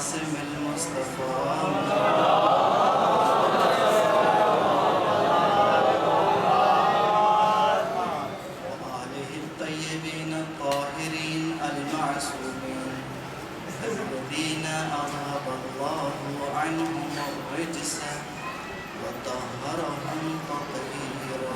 قاسم المصطفى وآله الطيبين الطاهرين المعصومين الذين أذهب الله عنهم الرجس وطهرهم تطهيرا.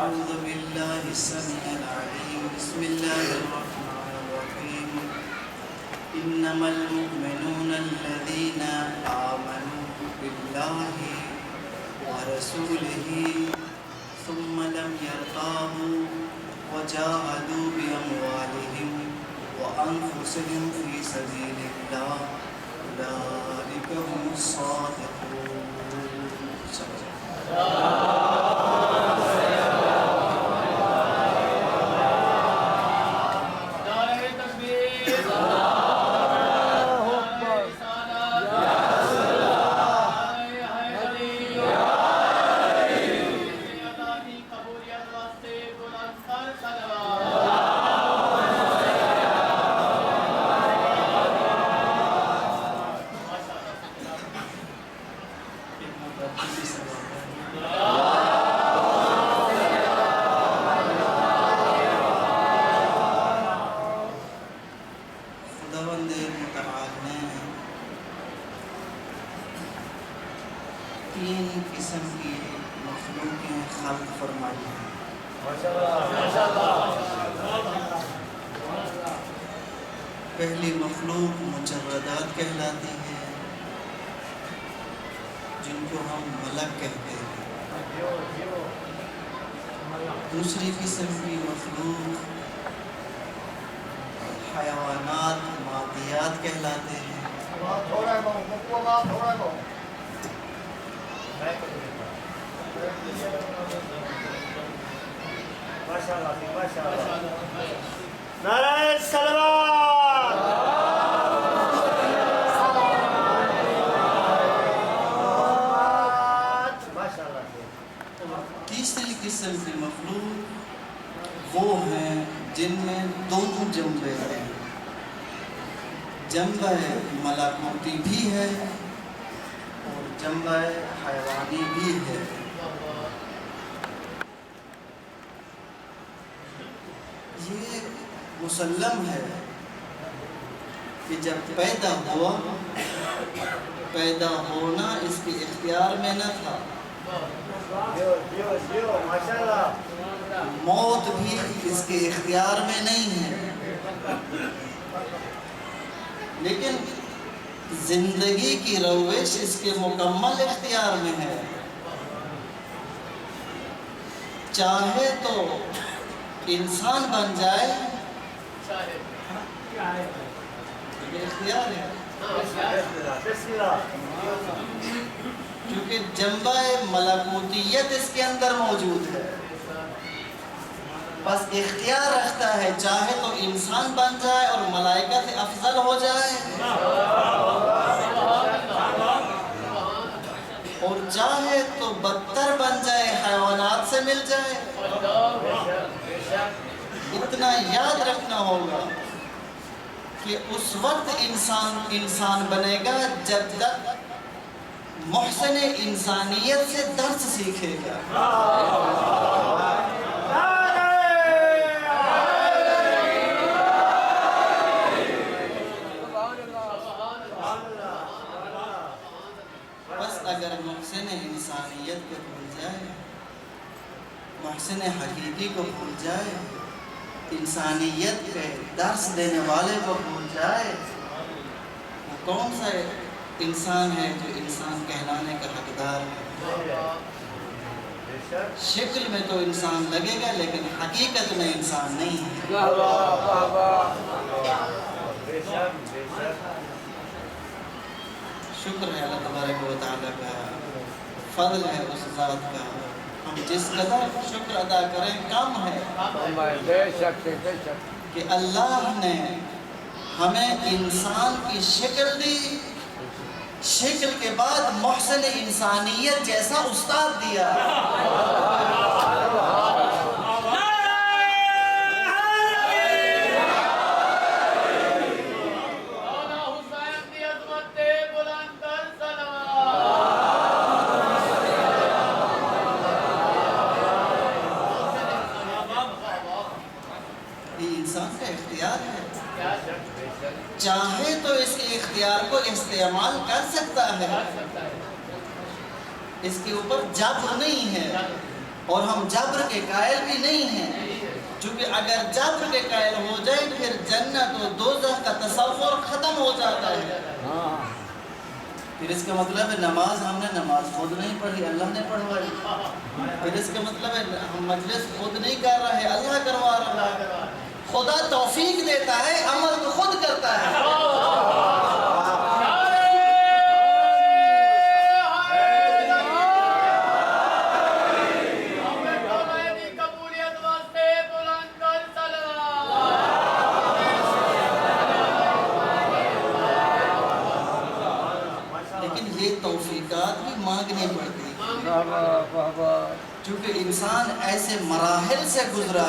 أعوذ بالله السميع العليم بسم الله الرحمن الرحيم إنما المؤمنون الذين آمنوا بالله ورسوله ثم لم يرتابوا وجاهدوا بأموالهم وأنفسهم في سبيل الله أولئك هم الصادقون. خداوند متعال نے تین قسم کی مخلوقیں خلق فرمائی ہیں. پہلی مخلوق مجردات کہلاتی ہے جن کو ہم ملک کہتے ہیں. دوسری قسم کی مخلوق حیوانات مادیات کہلاتے ہیں. نعرہ سلوات. تیسری قسم کی مخلوق وہ ہیں جن میں دونوں جنبے ہیں. جنبہ ملکوتی بھی ہے اور جنبہ حیوانی بھی ہے. یہ مسلم ہے کہ جب پیدا ہوا، پیدا ہونا اس کے اختیار میں نہ تھا، موت بھی اس کے اختیار میں نہیں ہے، لیکن زندگی کی روش اس کے مکمل اختیار میں ہے. چاہے تو انسان بن جائے، یہ اختیار ہے کیونکہ جنبہ ملکوتیت اس کے اندر موجود ہے. بس اختیار رکھتا ہے چاہے تو انسان بن جائے اور ملائکہ سے افضل ہو جائے، اور چاہے تو بدتر بن جائے، حیوانات سے مل جائے. اتنا یاد رکھنا ہوگا کہ اس وقت انسان بنے گا جب تک محسن انسانیت سے درس سیکھے گا. بس اگر محسن انسانیت کو بھول جائے، محسن حقیقی کو بھول جائے، انسانیت کے درس دینے والے کو بھول جائے، وہ کون سا انسان ہے جو انسان کہلانے کا حقدار ہے؟ شکل میں تو انسان لگے گا لیکن حقیقت میں انسان نہیں ہے. شکر ہے اللہ تبارک و تعالیٰ کا، فضل ہے اس ذات کا. ہم جس قدر شکر ادا کریں کم ہے کہ اللہ نے ہمیں انسان کی شکل دی، شکل کے بعد محسن انسانیت جیسا استاد دیا. انسان کا اختیار ہے، چاہے تو اس کے اختیار کو استعمال کر سکتا ہے، اس کے اوپر جبر نہیں ہے، اور ہم جبر کے قائل بھی نہیں ہیں، چونکہ اگر جبر کے قائل ہو جائے پھر جنت و دوزخ کا تصور ختم ہو جاتا ہے۔ پھر اس کا مطلب ہے نماز ہم نے نماز خود نہیں پڑھی، اللہ نے پڑھوائی۔ پھر اس کا مطلب ہے ہم مجلس خود نہیں کر رہے، اللہ کروا رہا ہے۔ خدا توفیق دیتا ہے، عمل تو خود کرتا ہے۔ توفیقات بھی مانگنی پڑتی ہے، چونکہ انسان ایسے مراحل سے گزرا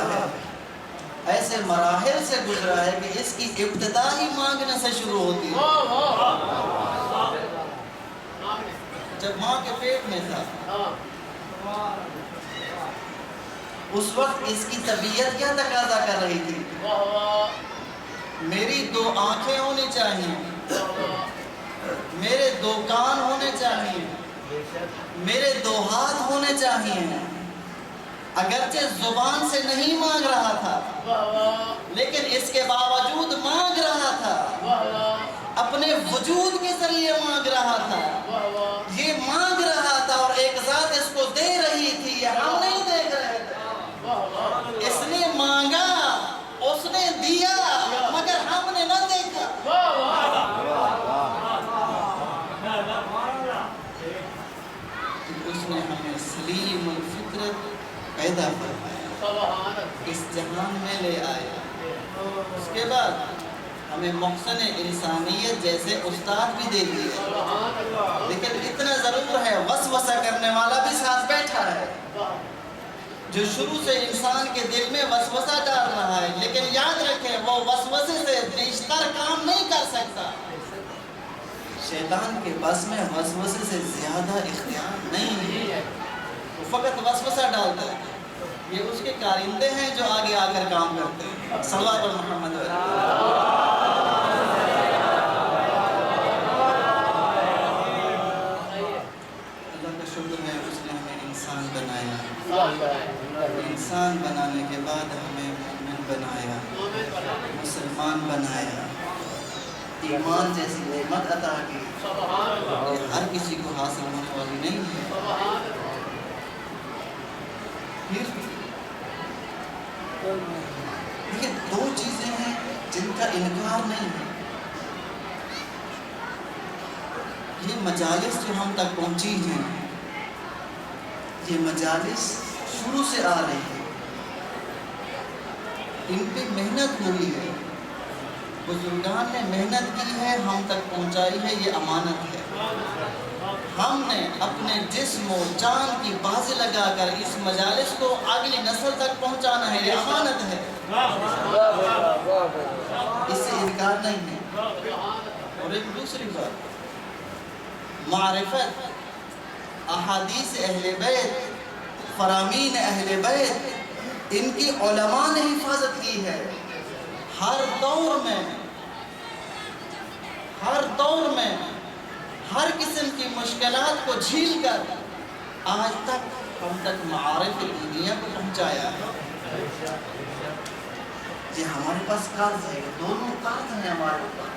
ہے کہ اس کی ابتدا ہی مانگنے سے شروع ہوتی ہے۔ جب ماں کے پیٹ میں تھا اس وقت اس کی طبیعت کیا تقاضا کر رہی تھی؟ میری 2 آنکھیں ہونی چاہیے، میرے 2 کان ہونے چاہیے، میرے 2 ہاتھ ہونے چاہیے۔ اگرچہ زبان سے نہیں مانگ رہا تھا لیکن اس کے باوجود مانگ رہا تھا، اپنے وجود کے ذریعے مانگ رہا تھا، یہ مانگ رہا تھا اور ایک ذات اس کو دے رہی تھی، یہ ہم نہیں دیکھ رہے تھے۔ اس نے مانگا، اس نے دیا، مگر ہم نے نہ دیکھا۔ اس نے ہمیں سلیم الفطرت پیدا فرمایا، اس جہان میں لے آیا، اس کے بعد ہمیں محسن انسانیت جیسے استاد بھی دے دیا، لیکن اتنا ضرور ہے وسوسہ کرنے والا بھی ساتھ بیٹھا ہے، جو شروع سے انسان کے دل میں وسوسہ ڈال رہا ہے، لیکن یاد رکھیں وہ وسوسے سے بیشتر کام نہیں کر سکتا۔ شیطان کے بس میں وسوسے سے زیادہ اختیار نہیں ہے، وہ فقط وسوسہ ڈالتا ہے، یہ اس کے کارندے ہیں جو آگے آ کر کام کرتے ہیں۔ صلوات محمد اللہ کا شکر ہے، اس نے ہمیں انسان بنایا، انسان بنانے کے بعد ہمیں مومن بنایا، مسلمان بنایا، ایمان جیسی نعمت عطا کی، یہ ہر کسی کو حاصل ہونے والی نہیں ہے۔ پھر یہ 2 چیزیں ہیں جن کا انکار نہیں ہے۔ یہ مجالس جو ہم تک پہنچی ہیں، یہ مجالس شروع سے آ رہی ہے، ان پہ محنت ہوئی ہے، بزرگان نے محنت کی ہے، ہم تک پہنچائی ہے، یہ امانت ہے۔ ہم نے اپنے جسم و جان کی بازی لگا کر اس مجالس کو اگلی نسل تک پہنچانا ہے، یہ امانت ہے، اس سے انکار نہیں ہے۔ اور ایک دوسری بات، معرفت احادیث اہل بیت، فرامین اہل بیت، ان کی علماء نے حفاظت کی ہے۔ ہر دور میں ہر قسم کی مشکلات کو جھیل کر آج تک ہم تک معارف دینیہ کو پہنچایا ہے۔ یہ ہمارے پاس قرض ہے، 2 قرض ہیں ہمارے پاس،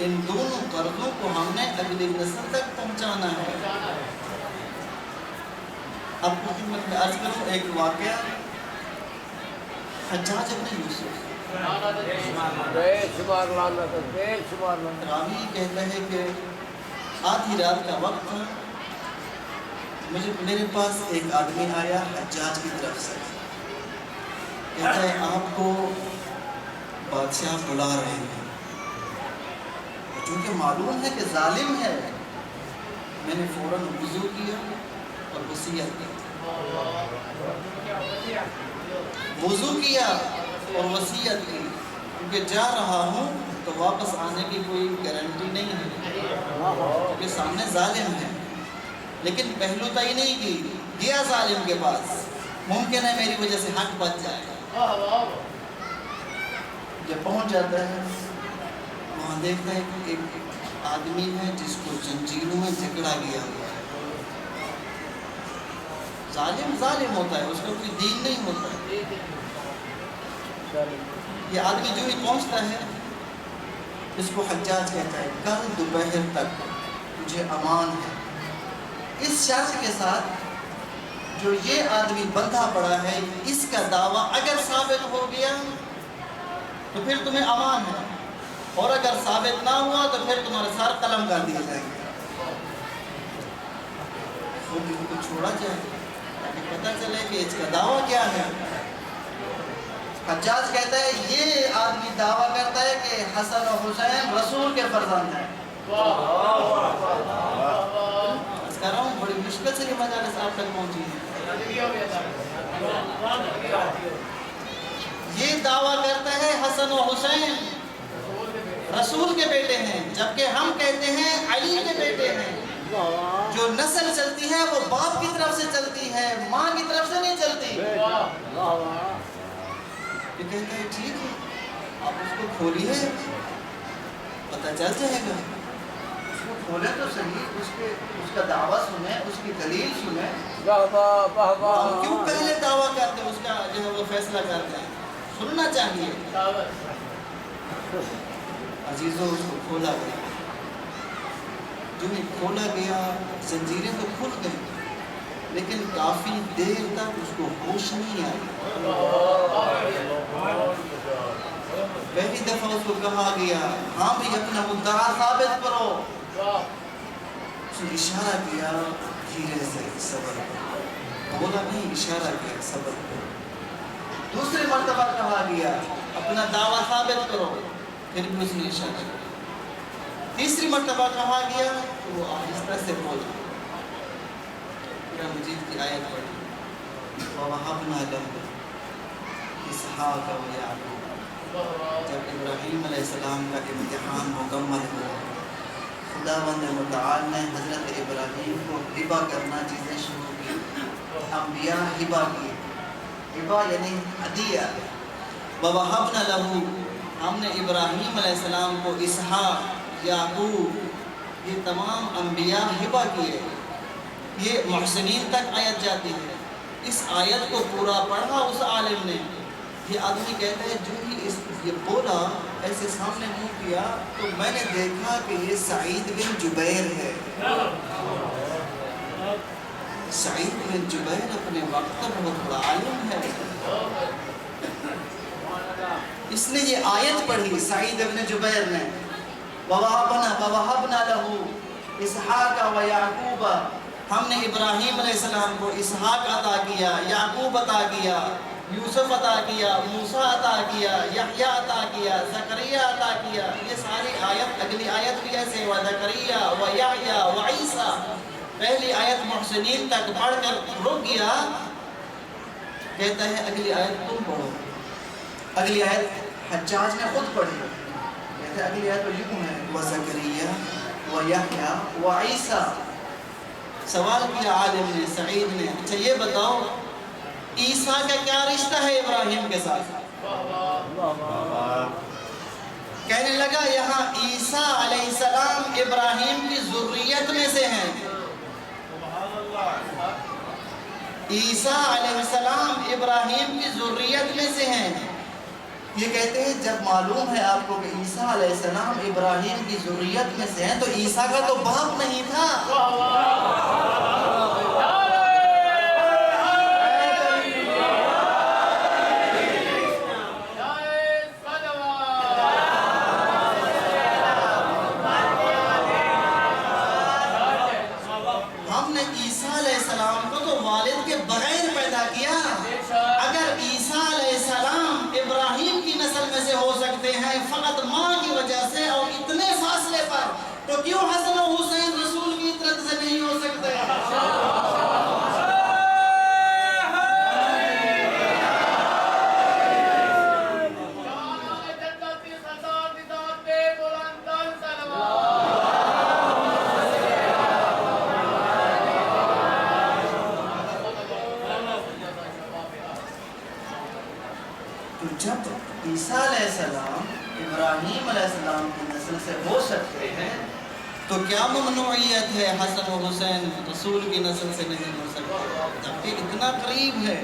ان 2 قرضوں کو ہم نے اگلی نسل تک پہنچانا ہے۔ اب خدمت میں عرض کروں ایک واقعہ، حجاج ابن یوسف راوی کہتا ہے کہ آدھی رات کا وقت تھا، میرے پاس ایک آدمی آیا حجاج کی طرف سے، کہتا ہے آپ کو بادشاہ بلا رہے ہیں، چونکہ معلوم ہے کہ ظالم ہے، میں نے فوراً وضو کیا اور وصیت کی، وضو کیا اور وصیت کی، کیونکہ جا رہا ہوں تو واپس آنے کی کوئی گارنٹی نہیں ہے، کیونکہ سامنے ظالم ہے، لیکن پہلو طے نہیں کی، گیا ظالم کے پاس، ممکن ہے میری وجہ سے حق بچ جائے گا۔ جب پہنچ جاتا ہے وہاں دیکھتا ہے کہ ایک آدمی ہے جس کو زنجیروں میں جکڑا گیا ہوا ہے. ظالم ہوتا ہے, اس کا کوئی دین نہیں ہوتا ہے. یہ آدمی جو ہی پہنچتا ہے اس کو حجاج کہتا ہے کل دوپہر تک تجھے امان ہے, اس شرط کے ساتھ جو یہ آدمی بندھا پڑا ہے اس کا دعویٰ اگر ثابت ہو گیا تو پھر تمہیں امان ہے, اور اگر ثابت نہ ہوا تو پھر تمہارے سار قلم کر دیے جائیں گے. خود ان کو چھوڑا جائے تاکہ پتہ چلے کہ اس کا دعویٰ کیا ہے. حجاج کہتا ہے یہ آدمی دعویٰ کرتا ہے کہ حسن و حسین رسول کے فرزند ہیں. اس کہہ رہا ہوں بڑی مشکل سے یہ مجالس آپ تک پہنچی ہے. یہ دعویٰ کرتا ہے حسن و حسین رسول کے بیٹے ہیں, جبکہ ہم کہتے ہیں علی کے بیٹے ہیں. جو نسل چلتی ہے وہ باپ کی طرف سے چلتی ہے, ماں کی طرف سے نہیں چلتی. یہ کہتا ہے ٹھیک ہے آپ اس کو کھولیے پتہ چل جائے گا. اس کو کھولیں تو صحیح, اس کا دعویٰ سنیں, اس کی دلیل سنیں. ہم کیوں پہلے دعویٰ کرتے ہیں, اس کا جو ہے وہ فیصلہ کرتے ہیں, سننا چاہیے. عزیزوں اس کو کھولا گیا, جو ہی کھولا گیا زنجیریں تو کھل گئی لیکن کافی دیر تک اس کو ہوش نہیں آئی. پہلی دفعہ اس کو کہا گیا ہاں بھی اپنا مدعا ثابت کرو. اس نے اشارہ کیا دھیرے سے صبر کرو, بولا نہیں اشارہ کیا صبر کرو. دوسری مرتبہ کہا گیا اپنا دعویٰ ثابت کرو, پھر بھی اس نے اشارہ کیا. تیسری مرتبہ کہا گیا تو وہ آہستہ سے بولا. قرآن مجید کی آیت پڑھی وَوَهَبْنَا لَهُ إِسْحَاقَ وَيَعْقُوبَ. جب ابراہیم علیہ السلام کا امتحان مکمل ہوا, خداوند متعال نے حضرت ابراہیم کو ہبہ کرنا چیزیں شروع کی. انبیاء ہبہ کی, ہبہ یعنی ہدیہ. وَوَهَبْنَا لَهُ, ہم نے ابراہیم علیہ السلام کو اسحاق, یعقوب, یہ تمام انبیاء ہبہ کیے. یہ محسنین تک آیت جاتی ہے. اس آیت کو پورا پڑھا اس عالم نے. یہ آدمی کہتا ہے جو ہی یہ بولا ایسے سامنے منہ کیا تو میں نے دیکھا کہ یہ سعید بن جبیر ہے. سعید بن جبیر اپنے وقت کا بہت بڑا عالم ہے. اس نے یہ آیت پڑھی سعید بن جبیر نے وَوَهَبْنَا لَهُ إِسْحَاقَ وَيَعْقُوبَ. ہم نے ابراہیم علیہ السلام کو اسحاق عطا کیا, یعقوب عطا کیا, یوسف عطا کیا, موسیٰ عطا کیا, یحییٰ عطا کیا, زکریا عطا کیا. یہ ساری آیت, اگلی آیت بھی ایسے وَزَكَرِيَّا وَيَحْيَا وَعِيسَىٰ. پہلی آیت محسنین تک پڑھ کر رک گیا. کہتا ہے اگلی آیت تم پڑھو. اگلی آیت حجاج نے خود پڑھی. کہتا ہے اگلی آیت یوں ہے وَزَكَرِيَّا وَيَحْيَا وَعِيسَىٰ. سوال کیا عالم نے, سعید نے, اچھا یہ بتاؤ عیسیٰ کا کیا رشتہ ہے ابراہیم کے ساتھ؟ کہنے لگا یہاں عیسیٰ علیہ السلام ابراہیم کی ذریت میں سے ہیں. عیسیٰ علیہ السلام ابراہیم کی ذریت میں سے ہیں. یہ کہتے ہیں جب معلوم ہے آپ کو کہ عیسیٰ علیہ السلام ابراہیم کی ذریت میں سے ہیں تو عیسیٰ کا تو باپ نہیں تھا. ہم نے عیسیٰ علیہ السلام کو تو والد کے بغیر پیدا کیا. اگر عیسیٰ علیہ السلام ابراہیم کی نسل میں سے ہو سکتے ہیں فقط ماں کی وجہ سے اور اتنے فاصلے پر, تو کیوں حسن و حسین رسول کی اطرت سے نہیں ہو سکتے؟ تو جب عیسیٰ علیہ السلام ابراہیم علیہ السلام کی نسل سے ہو سکتے ہیں تو کیا ممنوعیت ہے حسن و حسین رسول کی نسل سے نہیں ہو سکتے؟ جبکہ اتنا قریب ہے،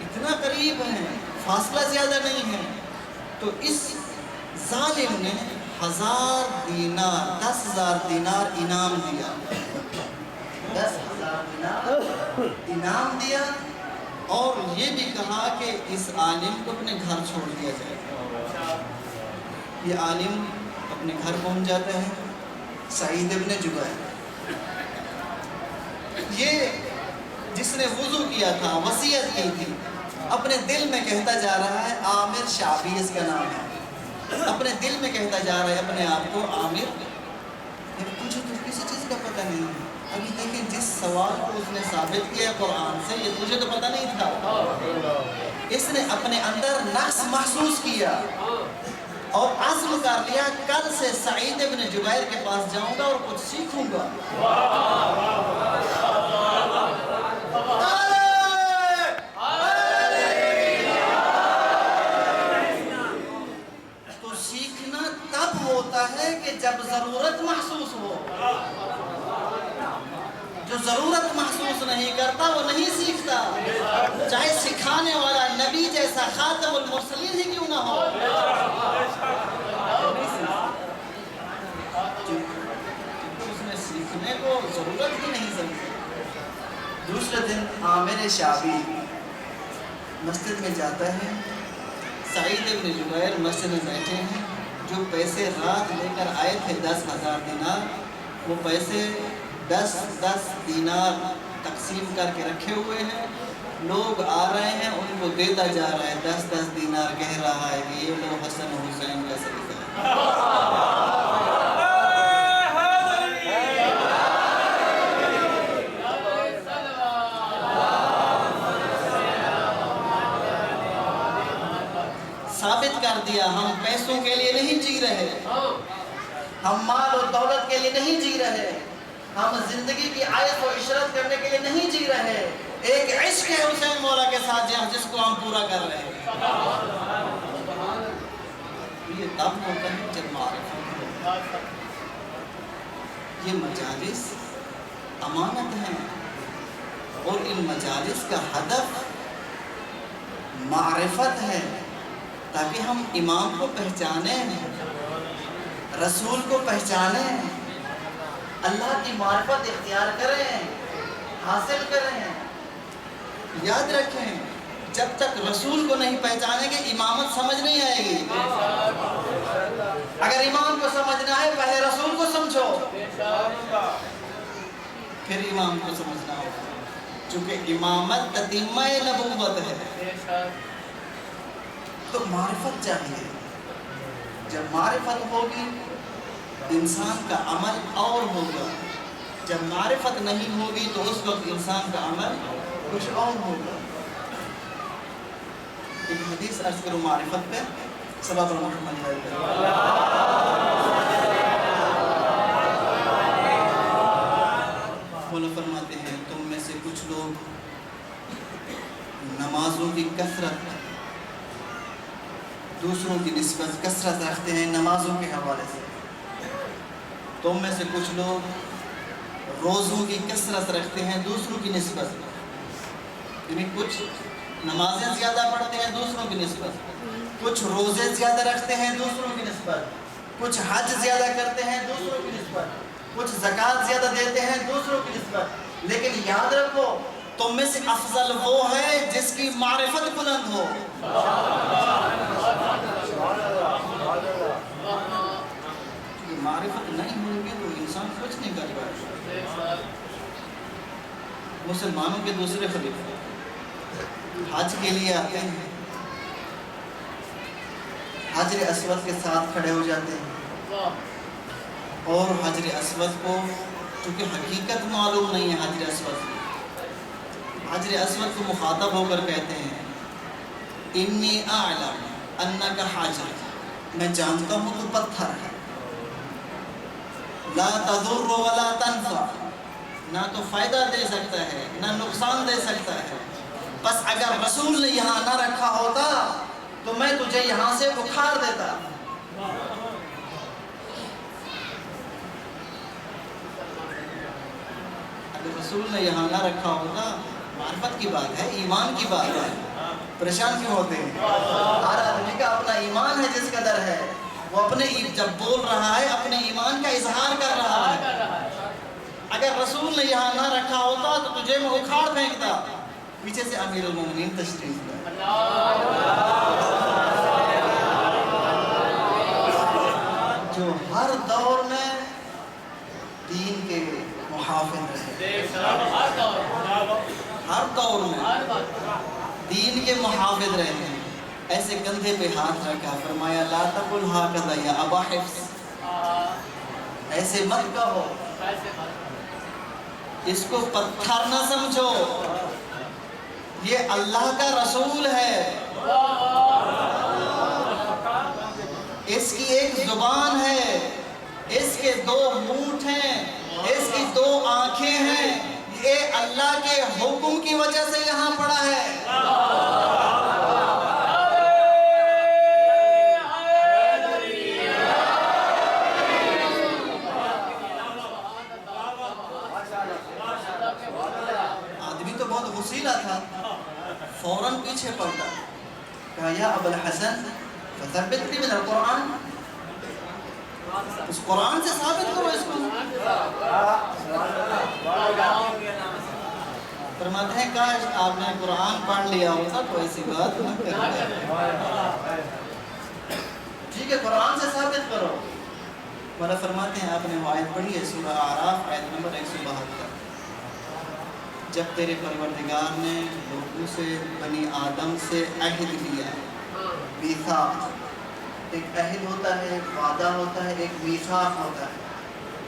اتنا قریب ہے، فاصلہ زیادہ نہیں ہے۔ تو اس ظالم نے 1000 دینار 10,000 دینار انعام دیا، 10,000 دینار انعام دیا، اور یہ بھی کہا کہ اس عالم کو اپنے گھر چھوڑ دیا جائے۔ یہ عالم اپنے گھر پہنچ جاتا ہے، سعید ابن جبیر، یہ جس نے وضو کیا تھا، وصیت کی تھی، اپنے دل میں کہتا جا رہا ہے، عامر شعبی اس کا نام ہے، اپنے دل میں کہتا جا رہا ہے اپنے آپ کو، عامر تجھے تو کسی چیز کا پتہ نہیں ہے۔ ابھی دیکھیں جس سوال کو اس نے ثابت کیا قرآن سے، یہ تجھے تو پتہ نہیں تھا۔ اس نے اپنے اندر نقص محسوس کیا اور عزم کر لیا، کل سے سعید ابن جبیر کے پاس جاؤں گا اور کچھ سیکھوں گا۔ تو سیکھنا تب ہوتا ہے کہ جب ضرورت محسوس ہو۔ جو ضرورت محسوس نہیں کرتا وہ نہیں سیکھتا، چاہے سکھانے والا نبی جیسا خاتم المرسلین ہی کیوں نہ ہو۔ اس نے سیکھنے کو ضرورت ہی نہیں سمجھی۔ دوسرے دن عامر شعبی مسجد میں جاتا ہے، سعید ابن جبیر مسجد میں بیٹھے ہیں، جو پیسے رات لے کر آئے تھے 10,000 دینار، وہ پیسے 10 دینار تقسیم کر کے رکھے ہوئے ہیں، لوگ آ رہے ہیں ان کو دیتا جا رہا ہے، 10 دینار کہہ رہا ہے کہ یہ لو حسن و حسین کا صدقہ ہے۔ ثابت کر دیا ہم پیسوں کے لیے نہیں جی رہے، ہم مال و دولت کے لیے نہیں جی رہے، ہم زندگی کی عائش و عشرت کرنے کے لیے نہیں جی رہے، ایک عشق ہے حسین مولا کے ساتھ جس کو ہم پورا کر رہے ہیں۔ یہ تب ہوتا ہے جب معرفت ہو۔ یہ مجالس امانت ہیں، اور ان مجالس کا ہدف معرفت ہے، تاکہ ہم امام کو پہچانیں، رسول کو پہچانیں، اللہ کی معرفت اختیار کریں، حاصل کریں۔ یاد رکھیں جب تک رسول کو نہیں پہچانیں گے امامت سمجھ نہیں آئے گی۔ اگر امام کو سمجھنا ہے پہلے رسول کو سمجھو، پھر امام کو سمجھنا ہوگا، چونکہ امامت تتمہ نبوت ہے۔ تو معرفت چاہیے، جب معرفت ہوگی انسان کا عمل اور ہوگا، جب معرفت نہیں ہوگی تو اس وقت انسان کا عمل کچھ اور ہوگا۔ ایک حدیث عرض کرو معرفت پہ، سبب رحمت مولا فرماتے ہیں تم میں سے کچھ لوگ نمازوں کی کثرت، دوسروں کی نسبت کثرت رکھتے ہیں نمازوں کے حوالے سے، تم میں سے کچھ لوگ روزوں کی کثرت رکھتے ہیں دوسروں کی نسبت، یعنی کچھ نمازیں زیادہ پڑھتے ہیں دوسروں کی نسبت، کچھ روزے زیادہ رکھتے ہیں دوسروں کی نسبت، کچھ حج زیادہ کرتے ہیں دوسروں کی نسبت، کچھ زکوٰۃ زیادہ دیتے ہیں دوسروں کی نسبت، لیکن یاد رکھو تم میں سے افضل وہ ہے جس کی معرفت بلند ہو۔ معرفت نہیں ہوگی تو انسان کچھ نہیں کر پائے۔ مسلمانوں کے دوسرے خلیفہ حج کے لیے آتے ہیں، حجر اسود کے ساتھ کھڑے ہو جاتے ہیں، اور حجر اسود کو چونکہ حقیقت معلوم نہیں ہے حجر اسود کی، حجر اسود کو مخاطب ہو کر کہتے ہیں انی اعلم انک حجر، میں جانتا ہوں تو پتھر ہے، لا تضر ولا تنفع، نہ تو فائدہ دے سکتا ہے نہ نقصان دے سکتا ہے، بس اگر رسول نے یہاں نہ رکھا ہوتا تجھے یہاں سے اکھاڑ دیتا۔ اگر رسول نے یہاں نہ رکھا ہوتا، معرفت کی بات ہے، ایمان کی بات ہے، پریشان کیوں ہوتے ہیں؟ ہر آدمی کا اپنا ایمان ہے جس قدر ہے، وہ اپنے جب بول رہا ہے اپنے ایمان کا اظہار کر رہا ہے۔ اگر رسول نے یہاں نہ رکھا ہوتا تو تجھے میں اکھاڑ پھینکتا۔ پیچھے سے امیر المومنین تشریف لائے۔ جو ہر دور میں دین کے محافظ رہے، ہر دور میں دین کے محافظ رہے ہیں، ایسے کندھے پہ ہاتھ رکھا، فرمایا لا تقل ہاکذا یا ابا حفص، ایسے مت کہو، اس کو پتھر نہ سمجھو، یہ اللہ کا رسول ہے، اس کی ایک زبان ہے، اس کے دو ہونٹ ہیں، اس کی دو آنکھیں ہیں، یہ اللہ کے حکم کی وجہ سے یہاں پڑا ہے۔ آدمی تو بہت غصیلا تھا، فوراً پیچھے پڑتا، کہا یا ابو الحسن فثبت لی من القرآن، اس قرآن سے ثابت کرو اس کو۔ فرماتے ہیں کاش آپ نے قرآن پڑھ لیا ہوتا تو ایسی بات نہ کرتے۔ ٹھیک ہے قرآن سے ثابت کرو۔ مولا فرماتے ہیں آپ نے وہ آیت پڑھی ہے سورہ اعراف آیت نمبر 172، جب تیرے پروردگار نے لوگوں سے بنی آدم سے عہد لیا، میثاق، ایک عہد ہوتا ہے، ایک وعدہ ہوتا ہے، ایک میثاق ہوتا ہے۔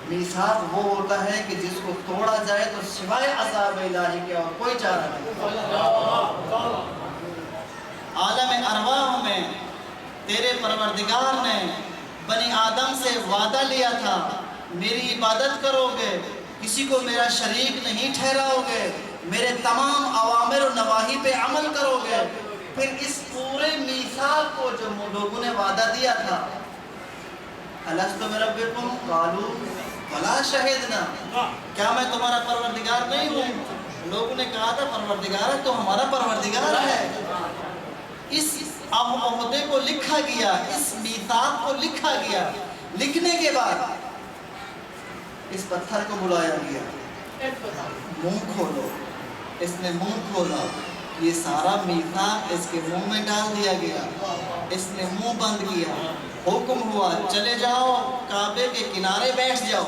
میثاق وہ ہوتا ہے کہ جس کو توڑا جائے تو سوائے عذاب الہی کے اور کوئی چارہ نہیں۔ عالم ارواح میں تیرے پروردگار نے بنی آدم سے وعدہ لیا تھا، میری عبادت کرو گے، کسی کو میرا شریک نہیں ٹھہراؤ گے، میرے تمام اوامر و نواہی پہ عمل کرو گے۔ پھر اس پورے میثاق کو جو لوگوں نے وعدہ دیا تھا، الستُ بربکم قالوا بلا شہدنا، کیا میں تمہارا پروردگار نہیں ہوں؟ لوگوں نے کہا تھا پروردگار ہے تو ہمارا پروردگار ہے۔ اس عہدے کو لکھا گیا، اس میثاق کو لکھا گیا، لکھنے کے بعد اس پتھر کو بلایا گیا، منہ کھولو، اس نے منہ کھولا، یہ سارا میثاق اس کے منہ میں ڈال دیا گیا، اس نے منہ بند کیا، حکم ہوا چلے جاؤ کعبے کے کنارے بیٹھ جاؤ۔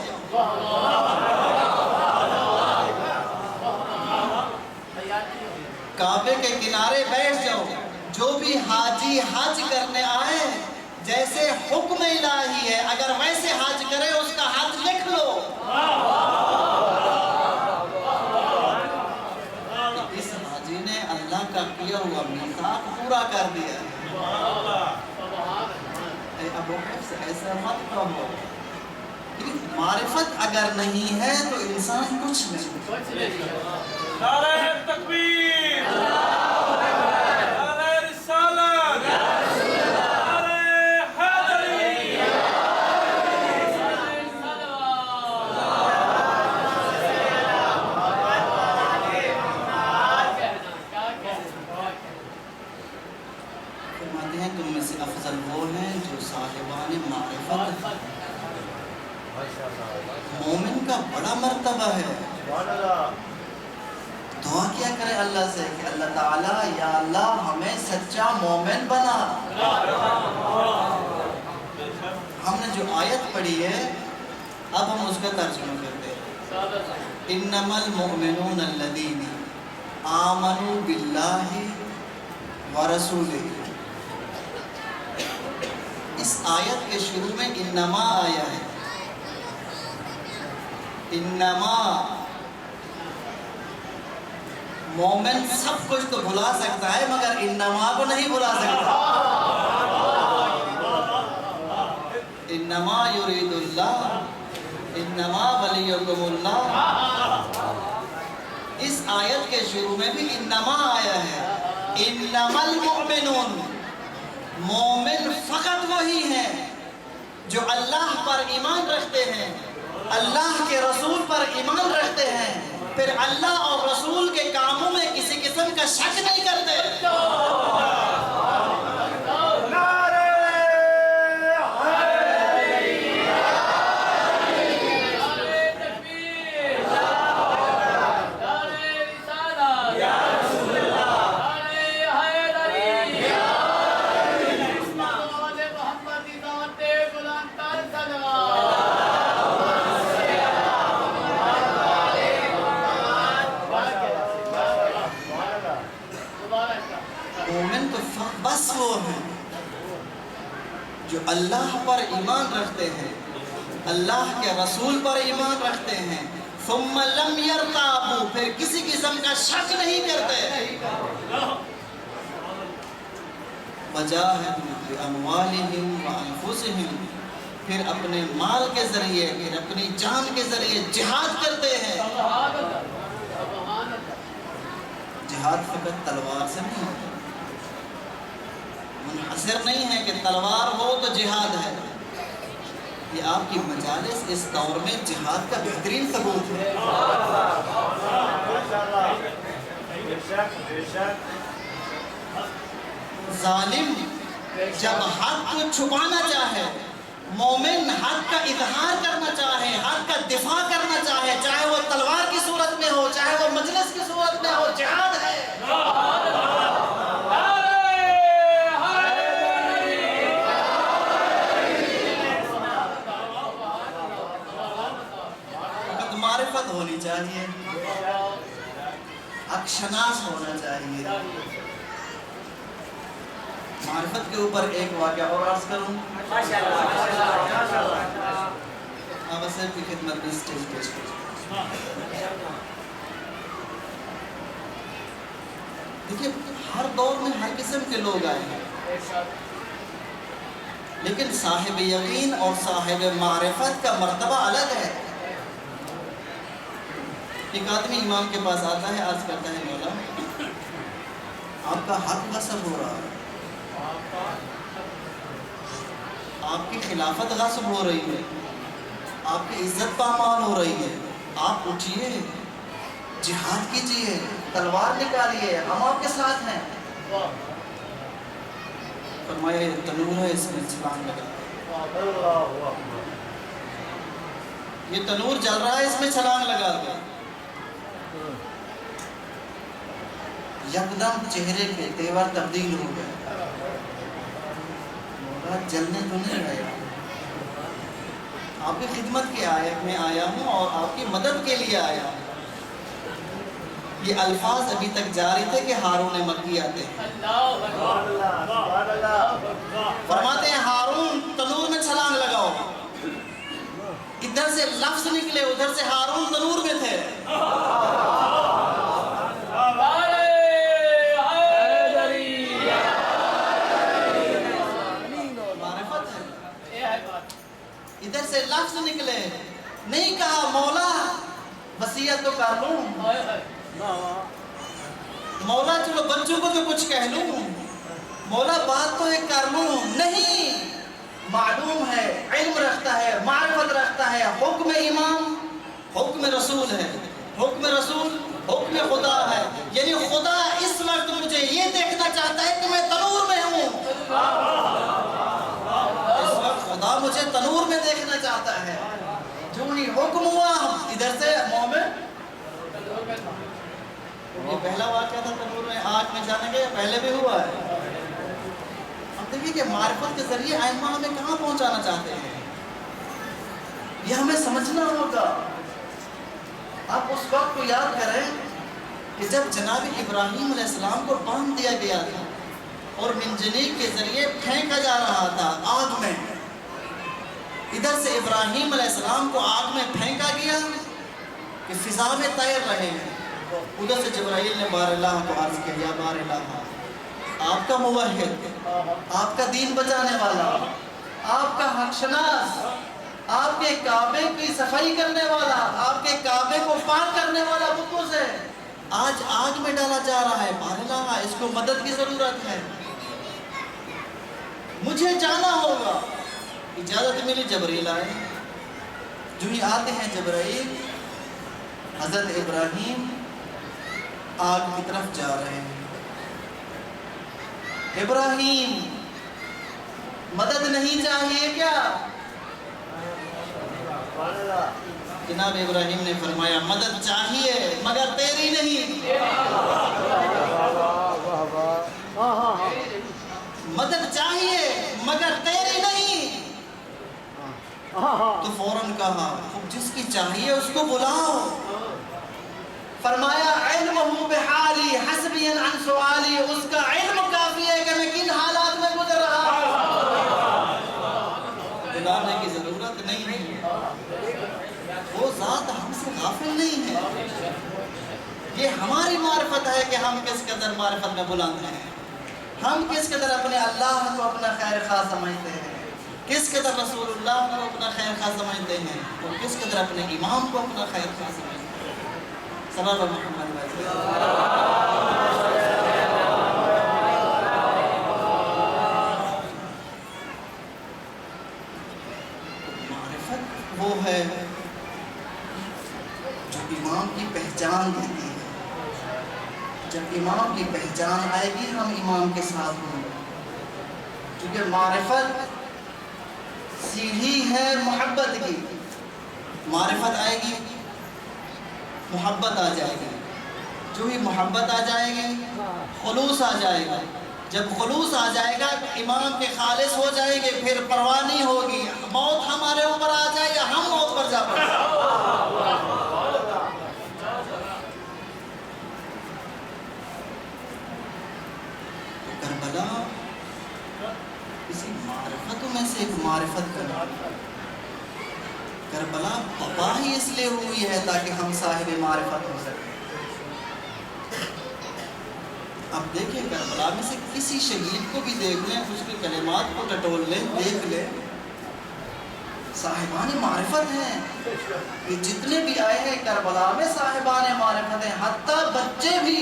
کعبے کے کنارے بیٹھ جاؤ، جو بھی حاجی حج کرنے آئے جیسے حکم الہی ہے اگر ویسے حج کرے اس کا حج لکھ لو۔ اس حاجی نے اللہ کا کیا ہوا میثاق پورا کر دیا۔ اے ابو حفص ایسا مت کہو، معرفت اگر نہیں ہے تو انسان کچھ نہیں۔ نعرہ تکبیر، نعرہ رسالت، نعرہ حیدری۔ فرماتے ہیں تم میں سے افضل وہ ہیں جو صاحبان معرفت ہیں۔ مومن کا بڑا مرتبہ ہے، دعا کیا کرے اللہ سے کہ اللہ تعالیٰ یا اللہ ہمیں سچا مومن بنا۔ ہم نے جو آیت پڑھی ہے اب ہم اس کا ترجمہ کرتے ہیں۔ انما المؤمنون الذین آمنوا باللہ ورسولہ، اس آیت کے شروع میں انما آیا ہے۔ انما، مومن سب کچھ تو بھلا سکتا ہے مگر انما کو نہیں بھلا سکتا۔ انما یرید اللہ، انما ولیکم اللہ۔ اس آیت کے شروع میں بھی انما آیا ہے۔ انما المؤمنون، مومن فقط وہی ہے جو اللہ پر ایمان رکھتے ہیں، اللہ کے رسول پر ایمان رکھتے ہیں، پھر اللہ اور رسول کے کاموں میں کسی قسم کا شک نہیں کرتے۔ مومن تو بس وہ ہیں جو اللہ پر ایمان رکھتے ہیں، اللہ کے رسول پر ایمان رکھتے ہیں، ثم لم یرتابوا، پھر کسی قسم کا شک نہیں کرتے۔ وجاہدوا باموالہم وانفسہم، پھر اپنے مال کے ذریعے، پھر اپنی جان کے ذریعے جہاد کرتے ہیں۔ جہاد فقط تلوار سے نہیں ہوتا، منحصر نہیں ہے کہ تلوار ہو تو جہاد ہے۔ یہ آپ کی مجالس اس دور میں جہاد کا بہترین ثبوت ہے۔ ظالم جب حق کو چھپانا چاہے، مومن حق کا اظہار کرنا چاہے، حق کا دفاع کرنا چاہے، چاہے وہ تلوار کی صورت میں ہو، چاہے وہ مجلس کی صورت میں ہو، جہاد ہے۔ معرفت ہونی چاہیے، حق شناس ہونا چاہیے۔ معرفت کے اوپر ایک واقعہ اور عرض کروں، اب صرف کی خدمت میں اسٹیج پیش کروں۔ دیکھیے ہر دور میں ہر قسم کے لوگ آئے ہیں، لیکن صاحب یقین اور صاحب معرفت کا مرتبہ الگ ہے۔ ایک آدمی امام کے پاس آتا ہے، عرض کرتا ہے مولا آپ کا حق غصب ہو رہا ہے، آپ کی خلافت غصب ہو رہی ہے، آپ کی عزت پامال ہو رہی ہے، آپ اٹھیے، جہاد کیجئے، تلوار نکالیے، ہم آپ کے ساتھ ہیں۔ فرمایا یہ تنور ہے، اس میں چھلانگ لگا، یہ تنور جل رہا ہے، اس میں چھلانگ لگا دو۔ یکدم چہرے کے تیور تبدیل ہو گئے، مولا جلنے تو نہیں گیا، آپ کی خدمت کے آیت میں آیا ہوں اور آپ کی مدد کے لیے آیا ہوں۔ یہ الفاظ ابھی تک جاری تھے کہ ہارون مکی آتے ہیں، فرماتے ہیں ہارون تنور میں چھلانگ لگاؤ، ادھر سے لفظ نکلے، ادھر سے ہارون تنور میں تھے۔ ادھر سے لفظ نکلے، نہیں کہا مولا وصیت تو کر لوں، مولا چلو بچوں کو تو کچھ کہہ لوں، مولا بات تو ایک کر لوں، نہیں، معلوم ہے، علم رکھتا ہے، معرفت رکھتا ہے، حکم امام حکم رسول ہے، حکم رسول حکم خدا ہے، یعنی خدا اس وقت مجھے یہ دیکھنا چاہتا ہے کہ میں تنور میں ہوں، اس وقت خدا مجھے تنور میں دیکھنا چاہتا ہے۔ جو ہی حکم ہوا ادھر سے مومن، یہ پہلا واقعہ تھا تنور میں آگ میں جانے کے، پہلے بھی ہوا ہے۔ اب دیکھیے کہ معرفت کے ذریعے ائمہ ہمیں کہاں پہنچانا چاہتے ہیں، یہ ہمیں سمجھنا ہوگا۔ آپ اس وقت کو یاد کریں کہ جب جناب ابراہیم علیہ السلام کو باندھ دیا گیا تھا اور منجنیق کے ذریعے پھینکا جا رہا تھا آگ میں، ادھر سے ابراہیم علیہ السلام کو آگ میں پھینکا گیا کہ فضا میں تیر رہے ہیں، ادھر سے جبرائیل نے بار اللہ کو عرض کیا، یا بار اللہ، آپ کا موحد، آپ کا دین بچانے والا، آپ کا حق شناس، آپ کے کعبے کی صفائی کرنے والا، آپ کے کعبے کو پاک کرنے والا بکوز ہے، آج آگ میں ڈالا جا رہا ہے، بار اللہ اس کو مدد کی ضرورت ہے۔ مجھے جانا ہوگا. اجازت ملی, جبرائیل آئے. جو ہی آتے ہیں جبرائیل, حضرت ابراہیم آگ کی طرف جا رہے ہیں. ابراہیم, مدد نہیں چاہیے کیا؟ جناب ابراہیم نے فرمایا مدد چاہیے مگر تیری نہیں. مدد چاہیے مگر تیری نہیں. تو فوراً کہا جس کی چاہیے اس کو بلاؤ. فرمایا علمہ بحالی حسبی عن سوالی, اس کا علم کافی ہے کہ میں کن حالات میں گزر رہا ہوں. بلانے کی ضرورت نہیں ہے, وہ ذات ہم سے غافل نہیں ہے. یہ ہماری معرفت ہے کہ ہم کس قدر معرفت میں بلند ہیں, ہم کس قدر اپنے اللہ کو اپنا خیر خواہ سمجھتے ہیں, کس قدر رسول اللہ کو اپنا خیر خواہ سمجھتے ہیں, اور کس قدر اپنے امام کو اپنا خیر خواہ سمجھتے ہیں. سبب محمد معرفت وہ ہے جو امام کی پہچان دیتی ہے. جب امام کی پہچان آئے گی ہم امام کے ساتھ ہوں گے, کیونکہ معرفت سیڑھی ہے محبت کی. معرفت آئے گی محبت آ جائے گی, جو ہی محبت آ جائے گی خلوص آ جائے گا. جب خلوص آ جائے گا امام کے خالص ہو جائیں گے, پھر پرواہ نہیں ہوگی موت ہمارے اوپر آ جائے یا ہم موت پر جا پڑیں. کربلا اسی معرفتوں میں سے ایک معرفت کا نام. کربلا بپا ہی اس لیے ہوئی ہے تاکہ ہم صاحب معرفت ہو سکیں. اب دیکھیں کربلا میں سے کسی شہید کو بھی دیکھ لیں, اس کے کلمات کو ٹٹول لیں, دیکھ لیں, صاحبان معرفت ہیں. یہ جتنے بھی آئے ہیں کربلا میں صاحبان معرفت ہیں, حتیٰ بچے بھی.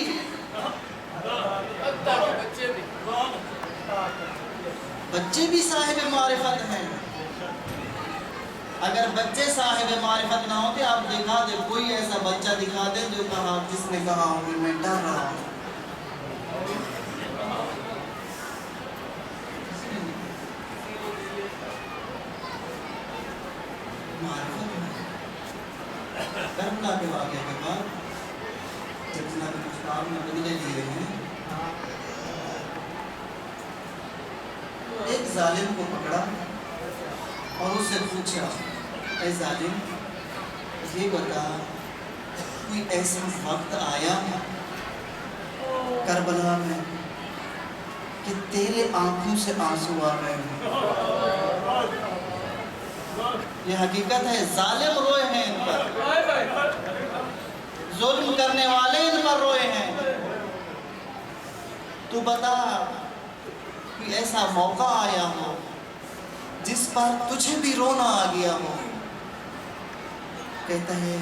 بچے بھی صاحب معرفت ہیں. اگر بچے صاحب معرفت نہ ہوتے, آپ دکھا دیں کوئی ایسا بچہ دکھا دیں جو کہا, جس نے کہا ہوں کہ میں ڈر رہا ہوں. کربلا کے واقعے کے بعد جب جناب مختار نے بدلے لیے ہیں, ایک ظالم کو پکڑا اور اس سے پوچھا, اے ظالم یہ بتا کوئی ایسا وقت آیا کربلا میں کہ تیرے آنکھوں سے آنسو آ گئے ہیں؟ یہ حقیقت ہے, ظالم روئے ہیں ان پر, ظلم کرنے والے ان پر روئے ہیں. تو بتا کوئی ایسا موقع آیا ہو جس پر تجھے بھی رونا آ گیا ہو. کہتا ہے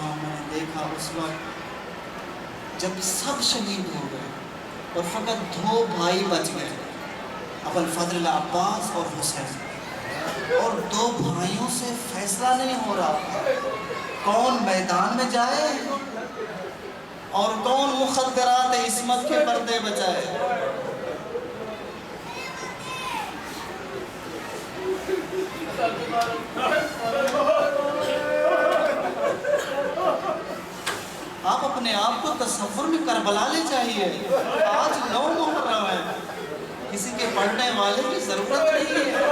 ہاں میں نے دیکھا اس وقت جب سب شہید ہو گئے اور فقط 2 بھائی بچ گئے, ابو الفضل عباس اور حسین, اور 2 بھائیوں سے فیصلہ نہیں ہو رہا کون میدان میں جائے اور کون مخدرات عصمت کے پردے بچائے. آپ اپنے آپ کو تصور میں کربلا لے چاہیے. آج 9 محرم ہے, کسی کے پڑھنے والے کی ضرورت نہیں ہے.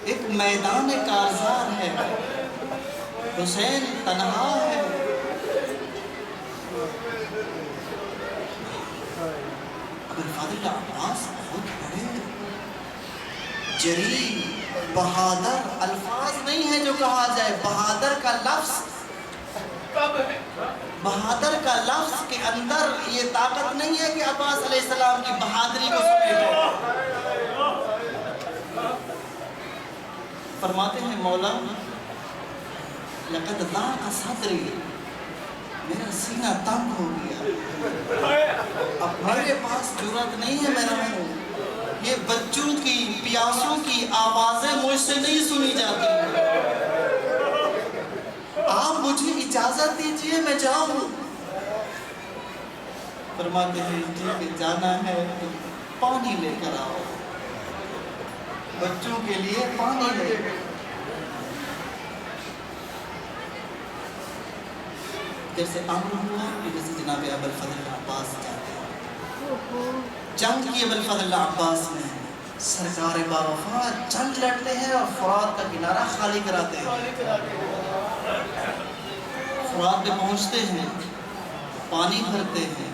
ایک میدان کارزار ہے, حسین تنہا ہے. ابو الفضل عباس بہت بڑے جری بہادر, الفاظ نہیں ہے جو کہا جائے. بہادر کا لفظ, بہادر کا لفظ کے اندر یہ طاقت نہیں ہے کہ عباس علیہ السلام کی بہادری کو سمیٹے. فرماتے ہیں مولا لقد ضاق صدری, میرا سینہ تنگ ہو گیا, اب میرے پاس جرأت نہیں ہے میں رہوں، یہ بچوں کی پیاسوں کی آوازیں مجھ سے نہیں سنی جاتی، آپ مجھے اجازت دیجئے میں جاؤں۔ فرماتے ہیں ٹھیک ہے جانا ہے تو پانی لے کر آؤ، بچوں کے لیے پانی لے کر۔ جیسے امر ہوا کہ جیسے جناب ابوالفضل عباس جاتے ہیں، جنگ کی ابوالفضل عباس نے سرکار باوفا جنگ لڑتے ہیں اور فرات کا کنارہ خالی کراتے ہیں۔ فرات پہ پہنچتے ہیں، پانی بھرتے ہیں،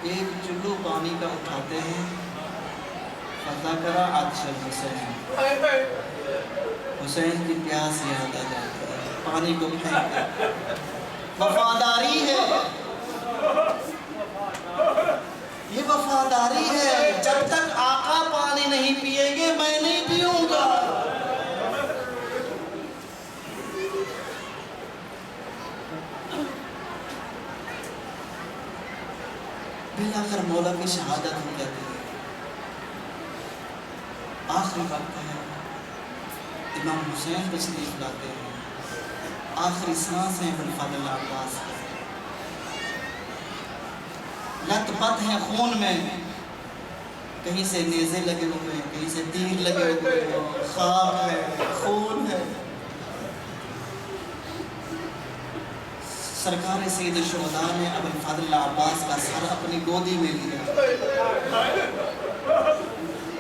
ایک چلو پانی کا اٹھاتے ہیں، فضا کرا عطش الحسین، حسین کی پیاس یاد آ جاتی ہے، پانی کو پھینکتے ہیں۔ وفاداری ہے، یہ وفاداری ہے، جب تک آقا پانی نہیں پیئیں گے میں نہیں پیوں گا۔ بالآخر مولا کی شہادت ہو جاتی ہے، آخری وقت ہے، امام حسین تشریف لاتے ہیں، آخری سانس ہیں ابوالفضل عباس کا، لت پت ہیں خون میں، کہیں سے نیزے لگے ہوئے ہیں، کہیں سے تیر لگے ہوئے ہیں، خاک ہے، خون ہے۔ سرکار سید الشہداء نے ابوالفضل عباس کا سر اپنی گودی میں لیا،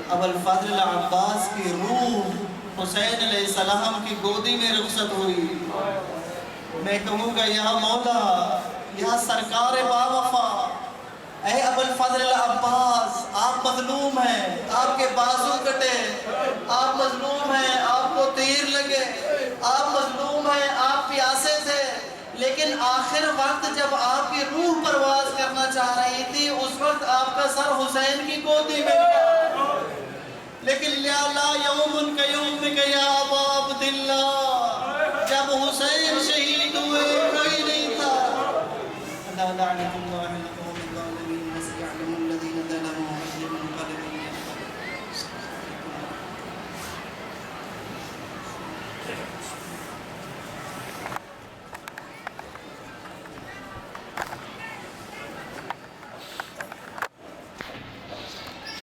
ابوالفضل عباس کی روح حسین علیہ السلام کی گودی میں رخصت ہوئی۔ میں کہوں گا یا مولا، یا سرکار باوفا، اے ابوالفضل عباس، آپ مظلوم ہیں، آپ کے بازو کٹے، آپ مظلوم ہیں، آپ کو تیر لگے، آپ مظلوم ہیں، آپ پیاسے تھے، لیکن آخر وقت جب آپ کی روح پرواز کرنا چاہ رہی تھی اس وقت آپ کا سر حسین کی گودی میں گیا، لیکن لا یوم کیومک یا ابا عبداللہ، جب حسین شہید ہوئے کوئی نہیں تھا۔ اللہ لعنت اللہ